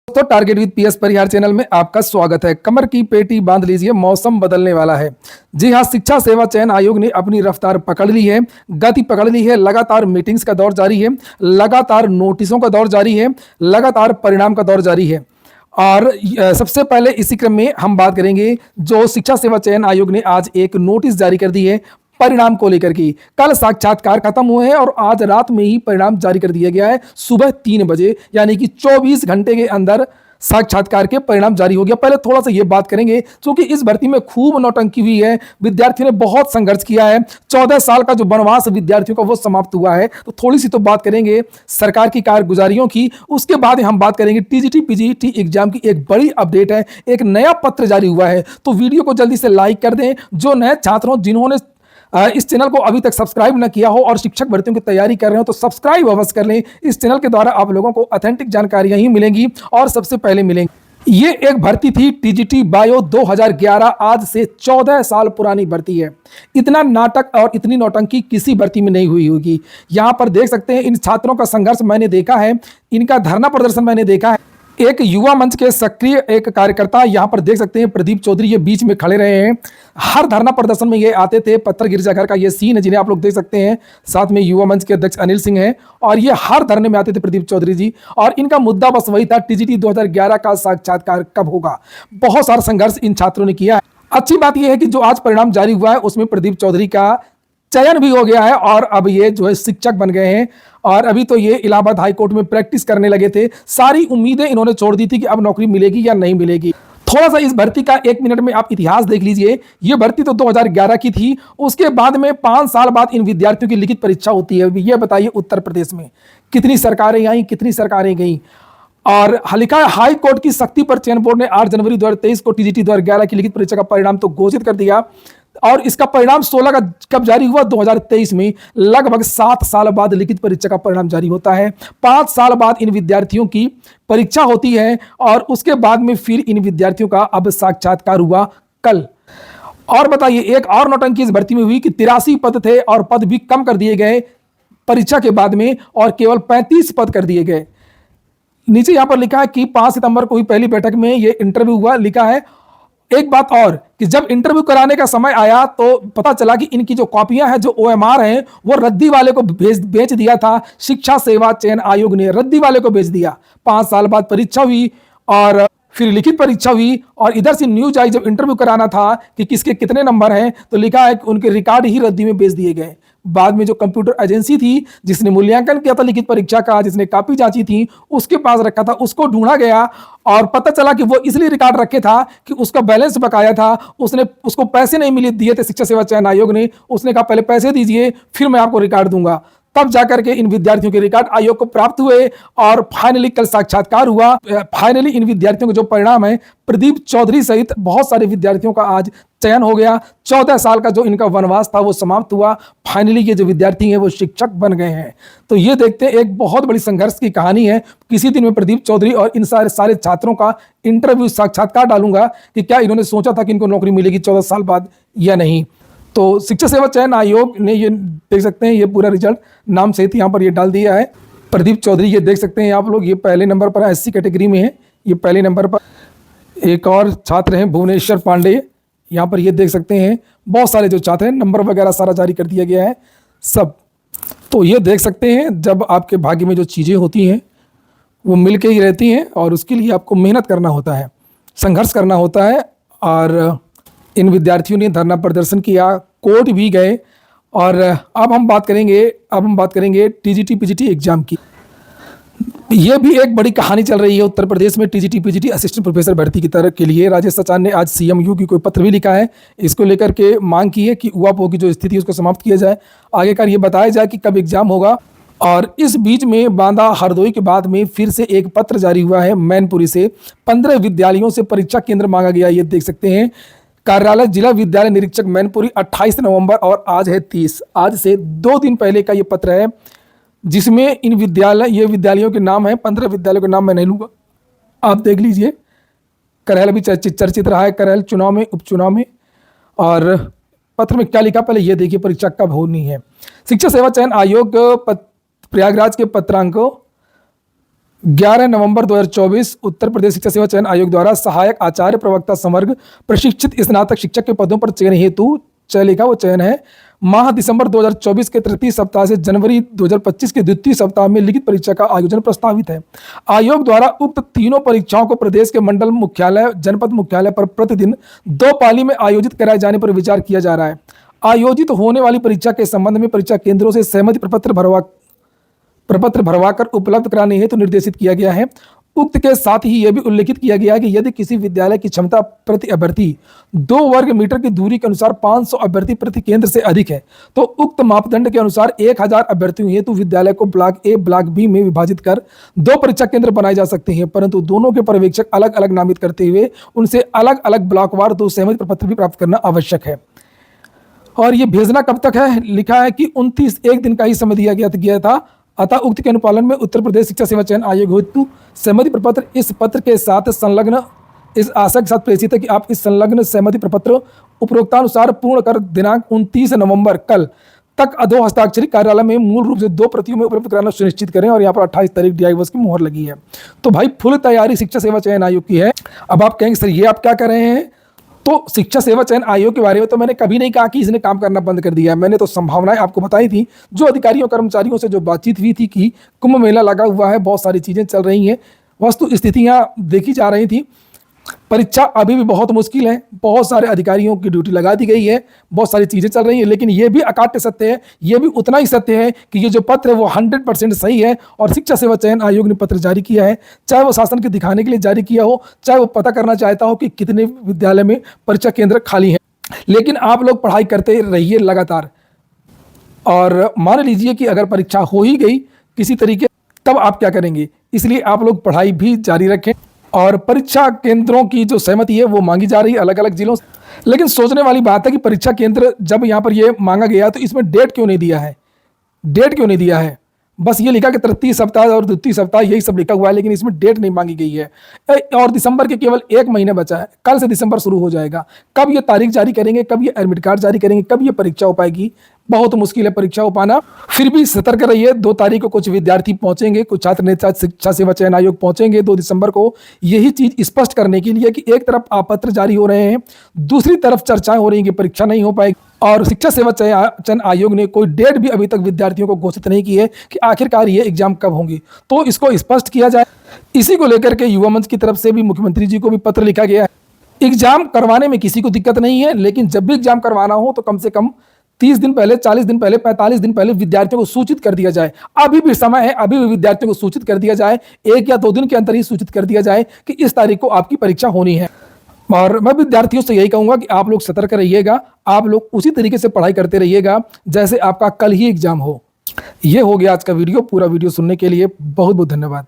दोस्तों, target with PS Parihar channel में आपका स्वागत है। कमर की पेटी बांध लीजिए, मौसम बदलने वाला है। जी हां, शिक्षा सेवा चयन आयोग ने अपनी रफ्तार पकड़ ली है, गति पकड़ ली है। लगातार मीटिंग्स का दौर जारी है, लगातार नोटिसों का दौर जारी है, लगातार परिणाम का दौर जारी है। और सबसे पहले इसी क्रम में हम बात करेंगे, जो शिक्षा सेवा चयन आयोग ने आज एक नोटिस जारी कर दी है परिणाम को लेकर की। कल साक्षात्कार खत्म हुए हैं और आज रात में ही परिणाम जारी कर दिया गया है। सुबह 3 बजे यानी कि 24 घंटे के अंदर साक्षात्कार के परिणाम जारी हो गया। पहले थोड़ा सा ये बात करेंगे, क्योंकि इस भर्ती में खूब नौटंकी हुई है, विद्यार्थियों ने बहुत संघर्ष किया है। 14 साल का जो वनवास विद्यार्थियों का वो समाप्त हुआ है। तो थोड़ी सी तो बात करेंगे सरकार की कारगुजारियों की। उसके बाद हम बात करेंगे टीजीटी पीजीटी एग्जाम की एक बड़ी अपडेट है, एक नया पत्र जारी हुआ है। तो वीडियो को जल्दी से लाइक कर दें। जो नए छात्रों जिन्होंने इस चैनल को अभी तक सब्सक्राइब न किया हो और शिक्षक भर्तियों की तैयारी कर रहे हो तो सब्सक्राइब अवश्य कर लें। इस चैनल के द्वारा आप लोगों को ऑथेंटिक जानकारियां ही मिलेंगी और सबसे पहले मिलेंगी। ये एक भर्ती थी टीजीटी बायो 2011, आज से 14 साल पुरानी भर्ती है। इतना नाटक और इतनी नौटंकी किसी भर्ती में नहीं हुई होगी। यहां पर देख सकते हैं, इन छात्रों का संघर्ष मैंने देखा है, इनका धरना प्रदर्शन मैंने देखा है। एक युवा मंच के सक्रिय एक कार्यकर्ता यहां पर देख सकते हैं, प्रदीप चौधरी, ये बीच में खड़े रहे हैं। हर धरना प्रदर्शन में ये आते थे। पत्थर गिरजाघर का ये सीन है जिन्हें आप लोग देख सकते हैं। साथ में युवा मंच के अध्यक्ष अनिल सिंह हैं और ये हर धरने में आते थे प्रदीप चौधरी जी। और इनका मुद्दा बस वही था, टीजीटी 2011 का साक्षात्कार कब होगा। बहुत सारा संघर्ष इन छात्रों ने किया है। अच्छी बात यह है कि जो आज परिणाम जारी हुआ है उसमें प्रदीप चौधरी का चयन भी हो गया है और अब ये जो है शिक्षक बन गए हैं। और अभी तो ये इलाहाबाद हाई कोर्ट में प्रैक्टिस करने लगे थे। सारी उम्मीदें इन्होंने छोड़ दी थी कि अब नौकरी मिलेगी या नहीं मिलेगी। थोड़ा सा इस भर्ती का 1 मिनट में आप इतिहास देख लीजिए। ये भर्ती तो 2011 की थी। उसके बाद में 5 साल बाद इन विद्यार्थियों की लिखित परीक्षा होती है। ये बताइए, उत्तर प्रदेश में कितनी सरकारें आई, कितनी सरकारें गई। और लिखा है, हाई कोर्ट की सख्ती पर चयन बोर्ड ने 8 जनवरी 2023 को टीजीटी 2011 की लिखित परीक्षा का परिणाम तो घोषित कर दिया। और इसका परिणाम 16 का कब जारी हुआ, 2023 में। लगभग 7 साल बाद लिखित परीक्षा का परिणाम जारी होता है। 5 साल बाद इन विद्यार्थियों की परीक्षा होती है और उसके बाद में फिर इन विद्यार्थियों का अब साक्षात्कार हुआ कल। और बताइए, एक और नौटंकी इस भर्ती में हुई कि 83 पद थे और पद भी कम कर दिए गए परीक्षा के बाद में और केवल 35 पद कर दिए गए। नीचे यहां पर लिखा है कि 5 सितंबर को हुई पहली बैठक में ये इंटरव्यू हुआ। लिखा है एक बात और कि जब इंटरव्यू कराने का समय आया तो पता चला कि इनकी जो कॉपियां हैं, जो ओएमआर हैं, वो रद्दी वाले को बेच दिया था। शिक्षा सेवा चयन आयोग ने रद्दी वाले को बेच दिया। 5 साल बाद परीक्षा हुई और फिर लिखित परीक्षा हुई और इधर से न्यूज आई जब इंटरव्यू कराना था कि किसके कितने नंबर हैं, तो लिखा है कि उनके रिकॉर्ड ही रद्दी में बेच दिए गए। बाद में जो कंप्यूटर एजेंसी थी जिसने मूल्यांकन किया था लिखित परीक्षा का, जिसने कॉपी जांची थी, उसके पास रखा था, उसको ढूंढा गया और पता चला कि वो इसलिए रिकॉर्ड रखे था कि उसका बैलेंस बकाया था। उसको पैसे नहीं मिले दिए थे शिक्षा सेवा चयन आयोग ने। उसने कहा पहले पैसे दीजिए फिर मैं आपको रिकॉर्ड दूंगा। तब जाकर के इन विद्यार्थियों के रिकॉर्ड आयोग को प्राप्त हुए और फाइनली कल साक्षात्कार हुआ। फाइनली इन विद्यार्थियों के जो परिणाम है, प्रदीप चौधरी सहित बहुत सारे विद्यार्थियों का आज चयन हो गया। 14 साल का जो इनका वनवास था वो समाप्त हुआ। फाइनली ये जो विद्यार्थी हैं वो शिक्षक बन गए हैं। तो ये देखते हैं, एक बहुत बड़ी संघर्ष की कहानी है। किसी दिन मैं प्रदीप चौधरी और इन सारे छात्रों का इंटरव्यू साक्षात्कार डालूंगा कि क्या इन्होंने सोचा था कि इनको नौकरी मिलेगी 14 साल बाद या नहीं। तो शिक्षा सेवा चयन आयोग ने ये देख सकते हैं, ये पूरा रिजल्ट नाम सहित यहाँ पर ये डाल दिया है। प्रदीप चौधरी ये देख सकते हैं आप लोग, ये पहले नंबर पर एससी कैटेगरी में है, ये पहले नंबर पर। एक और छात्र हैं भुवनेश्वर पांडे, यहाँ पर ये देख सकते हैं। बहुत सारे जो छात्र हैं, नंबर वगैरह सारा जारी कर दिया गया है सब। तो ये देख सकते हैं, जब आपके भाग्य में जो चीज़ें होती हैं वो मिल के ही रहती हैं और उसके लिए आपको मेहनत करना होता है, संघर्ष करना होता है। और इन विद्यार्थियों ने धरना प्रदर्शन किया, कोर्ट भी गए। और अब हम बात करेंगे टीजीटी पीजीटी एग्जाम की। ये भी एक बड़ी कहानी चल रही है उत्तर प्रदेश में। टीजीटी पीजीटी असिस्टेंट प्रोफेसर भर्ती की तरफ के लिए राजेश सचान ने आज सीएमयू की कोई पत्र भी लिखा है। इसको लेकर के मांग की है कि उआपो की जो स्थिति है उसको समाप्त किया जाए, आगे का ये बताया जाए कि कब एग्जाम होगा। और इस बीच में बांदा हरदोई के बाद में फिर से एक पत्र जारी हुआ है मैनपुरी से। 15 विद्यालयों से परीक्षा केंद्र मांगा गया, ये देख सकते हैं। कार्यालय जिला विद्यालय निरीक्षक मैनपुरी 28 नवंबर और आज है 30, आज से 2 दिन पहले का ये पत्र है, जिसमें ये विद्यालयों के नाम है। 15 विद्यालयों के नाम मैं नहीं लूँगा, आप देख लीजिए। करैल भी चर्चित रहा है, करैल चुनाव में, उपचुनाव में। और पत्र में क्या लिखा पहले ये देखिए, परीक्षा कब होनी है। शिक्षा सेवा चयन आयोग प्रयागराज के पत्रांकों 11 नवंबर 2024 उत्तर प्रदेश शिक्षा सेवा चयन आयोग द्वारा सहायक आचार्य प्रवक्ता समग्र प्रशिक्षित स्नातक शिक्षक के पदों पर चयन हेतु चयन का वो चयन है। माह दिसंबर 2024 के तृतीय सप्ताह से जनवरी 2025 के द्वितीय सप्ताह में लिखित परीक्षा का आयोजन प्रस्तावित है। आयोग द्वारा उक्त तीनों परीक्षाओं को प्रदेश के मंडल मुख्यालय जनपद मुख्यालय पर प्रतिदिन 2 पाली में आयोजित कराए जाने पर विचार किया जा रहा है। आयोजित होने वाली परीक्षा के संबंध में परीक्षा केंद्रों से सहमति प्रपत्र भरवाकर उपलब्ध कराने हेतु निर्देशित किया गया है। उक्त के साथ ही यह भी उल्लेखित किया गया है कि यदि किसी विद्यालय की क्षमता प्रति अभ्यर्थी 2 वर्ग मीटर की दूरी के अनुसार 500 अभ्यर्थी प्रति केंद्र से अधिक है तो उक्त मापदंड के अनुसार 1000 अभ्यर्थियों हेतु विद्यालय को ब्लॉक ए ब्लॉक बी में विभाजित कर 2 परीक्षा केंद्र बनाए जा सकते हैं, परंतु दोनों के पर्यवेक्षक अलग अलग नामित करते हुए उनसे अलग अलग ब्लॉकवार 2 सहमति प्रपत्र भी प्राप्त करना आवश्यक है। और ये भेजना कब तक है? लिखा है कि 29 एक दिन का ही समय दिया गया था। अतः उक्त के अनुपालन में उत्तर प्रदेश शिक्षा सेवा चयन आयोग हेतु सहमति प्रपत्र इस पत्र के साथ संलग्न इस आशय के साथ प्रेषित है कि आप इस संलग्न सहमति प्रपत्र उपरोक्तानुसार पूर्ण कर दिनांक 29 नवंबर कल तक अधो हस्ताक्षरित कार्यालय में मूल रूप से 2 प्रतियों में उपलब्ध कराना सुनिश्चित करें। और यहाँ पर 28 तारीख DIVOS की मुहर लगी है। तो भाई फुल तैयारी शिक्षा सेवा चयन आयोग की है। अब आप कहेंगे सर ये आप क्या कर रहे हैं? तो शिक्षा सेवा चयन आयोग के बारे में तो मैंने कभी नहीं कहा कि इसने काम करना बंद कर दिया है। मैंने तो संभावनाएं आपको बताई थी। जो अधिकारियों कर्मचारियों से जो बातचीत हुई थी कि कुंभ मेला लगा हुआ है, बहुत सारी चीजें चल रही हैं, वस्तु स्थितियां देखी जा रही थी। परीक्षा अभी भी बहुत मुश्किल है, बहुत सारे अधिकारियों की ड्यूटी लगा दी गई है, बहुत सारी चीजें चल रही हैं, लेकिन ये भी अकाट्य सत्य है, ये भी उतना ही सत्य है कि ये जो पत्र है वो 100% सही है। और शिक्षा सेवा चयन आयोग ने पत्र जारी किया है, चाहे वो शासन के दिखाने के लिए जारी किया हो, चाहे वो पता करना चाहता हो कि कितने विद्यालय में परीक्षा केंद्र खाली हैं। लेकिन आप लोग पढ़ाई करते रहिए लगातार, और मान लीजिए कि अगर परीक्षा हो ही गई किसी तरीके, तब आप क्या करेंगे? इसलिए आप लोग पढ़ाई भी जारी रखें। और परीक्षा केंद्रों की जो सहमति है वो मांगी जा रही है अलग अलग जिलों से। लेकिन सोचने वाली बात है कि परीक्षा केंद्र जब यहाँ पर ये मांगा गया तो इसमें डेट क्यों नहीं दिया है? डेट क्यों नहीं दिया है? बस ये लिखा कि तृतीय सप्ताह और द्वितीय सप्ताह यही सब लिखा हुआ है, लेकिन इसमें डेट नहीं मांगी गई है। और दिसंबर के केवल 1 महीने बचा है, कल से दिसंबर शुरू हो जाएगा। कब ये तारीख जारी करेंगे, कब ये एडमिट कार्ड जारी करेंगे, कब ये परीक्षा हो पाएगी? बहुत मुश्किल है परीक्षा हो पाना। फिर भी सतर्क रहिए। 2 तारीख को कुछ विद्यार्थी पहुंचेंगे, कुछ छात्र नेता शिक्षा सेवा चयन आयोग पहुंचेंगे 2 दिसंबर को, यही चीज स्पष्ट करने के लिए कि एक तरफ आपत्र जारी हो रहे हैं, दूसरी तरफ चर्चाएं हो रही हैं कि परीक्षा नहीं हो पाएगी। और शिक्षा सेवा चयन आयोग ने कोई डेट भी अभी तक विद्यार्थियों को घोषित नहीं की है कि आखिरकार ये एग्जाम कब होंगी, तो इसको स्पष्ट किया जाए। इसी को लेकर के युवा मंच की तरफ से भी मुख्यमंत्री जी को भी पत्र लिखा गया है। एग्जाम करवाने में किसी को दिक्कत नहीं है, लेकिन जब भी एग्जाम करवाना हो तो कम से कम 30 दिन पहले, 40 दिन पहले, 45 दिन पहले विद्यार्थियों को सूचित कर दिया जाए। अभी भी समय है, अभी भी विद्यार्थियों को सूचित कर दिया जाए। 1 या 2 दिन के अंदर ही सूचित कर दिया जाए कि इस तारीख को आपकी परीक्षा होनी है। और मैं विद्यार्थियों से यही कहूंगा कि आप लोग सतर्क रहिएगा, आप लोग उसी तरीके से पढ़ाई करते रहिएगा जैसे आपका कल ही एग्जाम हो। ये हो गया आज का वीडियो। पूरा वीडियो सुनने के लिए बहुत बहुत धन्यवाद।